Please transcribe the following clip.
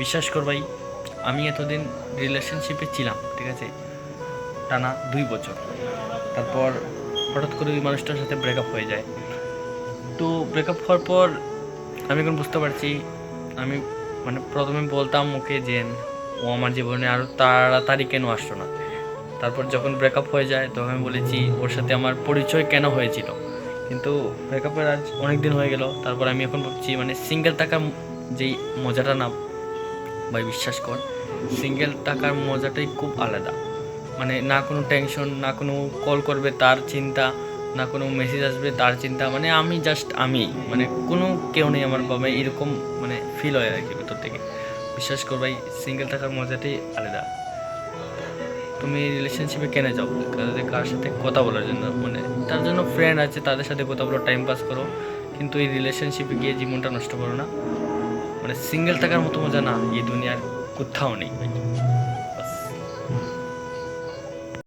বিশ্বাস কর ভাই, আমি এতদিন রিলেশনশিপে ছিলাম, ঠিক আছে, টানা 2 বছর। তারপর হঠাৎ করে ওই মানুষটার সাথে ব্রেকআপ হয়ে যায়। তো ব্রেকআপ হওয়ার পর আমি এখন বুঝতে পারছি, আমি মানে প্রথমে বলতাম ওকে যে ও আমার জীবনে আরও তাড়াতাড়ি কেন আসলো না। তারপর যখন ব্রেকআপ হয়ে যায় তখন আমি বলেছি ওর সাথে আমার পরিচয় কেন হয়েছিল। কিন্তু ব্রেকআপের আজ অনেক দিন হয়ে গেল, তারপর আমি এখন ভাবছি মানে সিঙ্গেল থাকার যেই মজাটা না ভাই, বিশ্বাস কর, সিঙ্গেল থাকার মজাটাই খুব আলাদা। মানে না কোনো টেনশন, না কোনো কল করবে তার চিন্তা, না কোনো মেসেজ আসবে তার চিন্তা, মানে আমি জাস্ট আমি, মানে কোনো কেউ নেই আমার বাবা, এরকম মানে ফিল হয় আর কি ভেতর থেকে। বিশ্বাস কর ভাই, সিঙ্গেল থাকার মজাটাই আলাদা। তুমি রিলেশনশিপে কেন যাও? কার সাথে কথা বলার জন্য, মানে তার জন্য ফ্রেন্ড আছে, তাদের সাথে কথা বলো, টাইম পাস করো, কিন্তু এই রিলেশনশিপে গিয়ে জীবনটা নষ্ট করো না। মানে সিঙ্গেল থাকার মতো মজা না এই দুনিয়ার কোথাও নেই ভাই।